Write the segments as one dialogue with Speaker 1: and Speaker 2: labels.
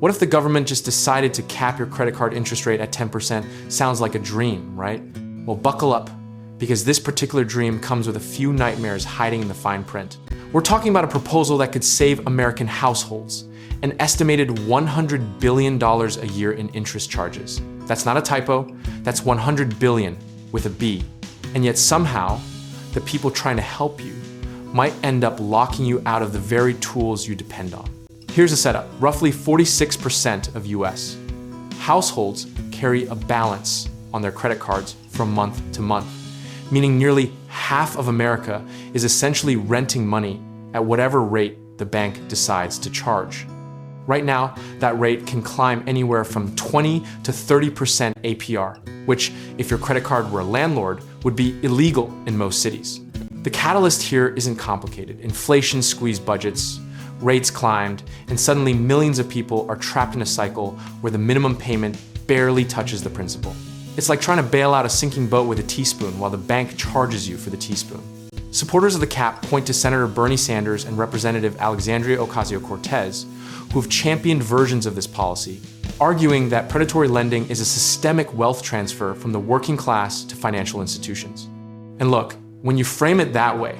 Speaker 1: What if the government just decided to cap your credit card interest rate at 10%? Sounds like a dream, right? Well, buckle up, because this particular dream comes with a few nightmares hiding in the fine print. We're talking about a proposal that could save American households an estimated $100 billion a year in interest charges. That's not a typo, that's 100 billion with a B. And yet somehow, the people trying to help you might end up locking you out of the very tools you depend on. Here's a setup. Roughly 46% of US households carry a balance on their credit cards from month to month, meaning nearly half of America is essentially renting money at whatever rate the bank decides to charge. Right now, that rate can climb anywhere from 20 to 30% APR, which, if your credit card were a landlord, would be illegal in most cities. The catalyst here isn't complicated. Inflation squeezed budgets, rates climbed, and suddenly millions of people are trapped in a cycle where the minimum payment barely touches the principal. It's like trying to bail out a sinking boat with a teaspoon while the bank charges you for the teaspoon. Supporters of the cap point to Senator Bernie Sanders and Representative Alexandria Ocasio-Cortez, who have championed versions of this policy, arguing that predatory lending is a systemic wealth transfer from the working class to financial institutions. And look, when you frame it that way,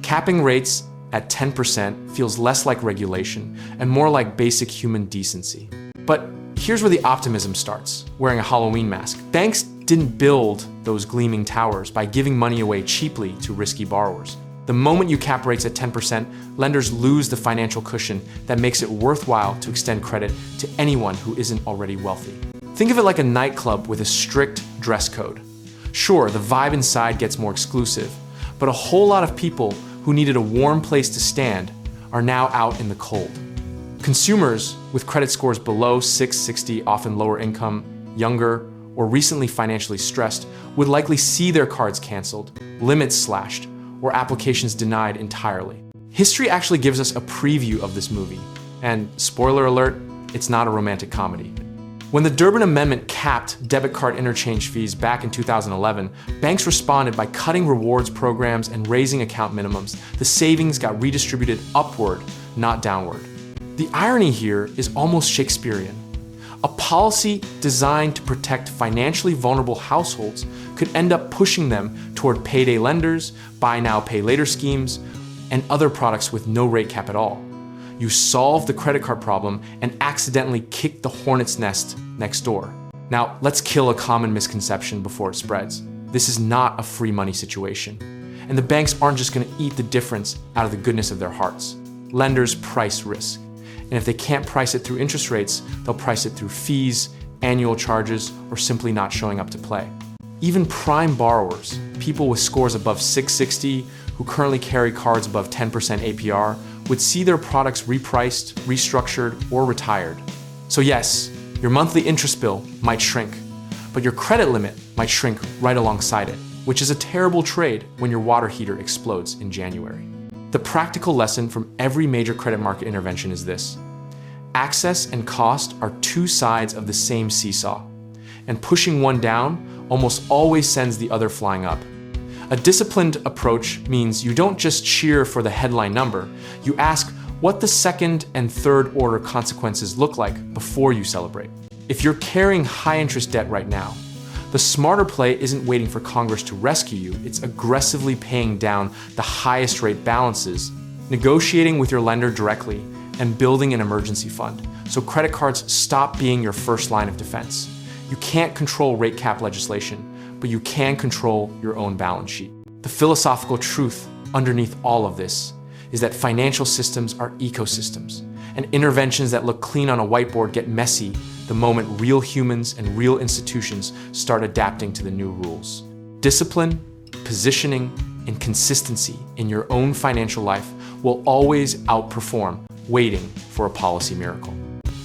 Speaker 1: capping rates at 10% feels less like regulation and more like basic human decency. But here's where the optimism starts, wearing a Halloween mask. Banks didn't build those gleaming towers by giving money away cheaply to risky borrowers. The moment you cap rates at 10%, lenders lose the financial cushion that makes it worthwhile to extend credit to anyone who isn't already wealthy. Think of it like a nightclub with a strict dress code. Sure, the vibe inside gets more exclusive, but a whole lot of people who needed a warm place to stand are now out in the cold. Consumers with credit scores below 660, often lower income, younger, or recently financially stressed, would likely see their cards canceled, limits slashed, or applications denied entirely. History actually gives us a preview of this movie, and spoiler alert, it's not a romantic comedy. When the Durbin Amendment capped debit card interchange fees back in 2011, banks responded by cutting rewards programs and raising account minimums. The savings got redistributed upward, not downward. The irony here is almost Shakespearean. A policy designed to protect financially vulnerable households could end up pushing them toward payday lenders, buy now, pay later schemes, and other products with no rate cap at all. You solve the credit card problem and accidentally kick the hornet's nest next door. Now, let's kill a common misconception before it spreads. This is not a free money situation. And the banks aren't just going to eat the difference out of the goodness of their hearts. Lenders price risk. And if they can't price it through interest rates, they'll price it through fees, annual charges, or simply not showing up to play. Even prime borrowers, people with scores above 660 who currently carry cards above 10% APR, would see their products repriced, restructured, or retired. So yes, your monthly interest bill might shrink, but your credit limit might shrink right alongside it, which is a terrible trade when your water heater explodes in January. The practical lesson from every major credit market intervention is this: access and cost are two sides of the same seesaw, and pushing one down almost always sends the other flying up. A disciplined approach means you don't just cheer for the headline number, you ask what the second and third order consequences look like before you celebrate. If you're carrying high interest debt right now, the smarter play isn't waiting for Congress to rescue you, it's aggressively paying down the highest rate balances, negotiating with your lender directly, and building an emergency fund so credit cards stop being your first line of defense. You can't control rate cap legislation, but you can control your own balance sheet. The philosophical truth underneath all of this is that financial systems are ecosystems, and interventions that look clean on a whiteboard get messy the moment real humans and real institutions start adapting to the new rules. Discipline, positioning, and consistency in your own financial life will always outperform waiting for a policy miracle.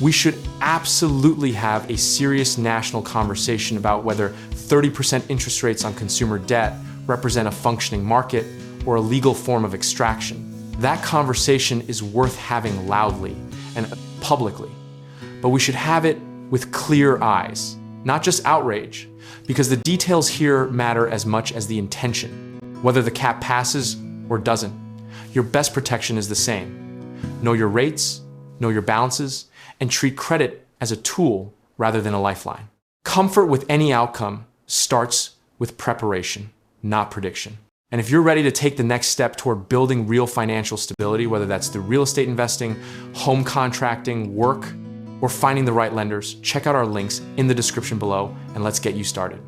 Speaker 1: We should absolutely have a serious national conversation about whether 30% interest rates on consumer debt represent a functioning market or a legal form of extraction. That conversation is worth having loudly and publicly, but we should have it with clear eyes, not just outrage, because the details here matter as much as the intention. Whether the cap passes or doesn't, your best protection is the same. Know your rates, know your balances, and treat credit as a tool rather than a lifeline. Comfort with any outcome starts with preparation, not prediction. And if you're ready to take the next step toward building real financial stability, whether that's through real estate investing, home contracting, work, or finding the right lenders, check out our links in the description below and let's get you started.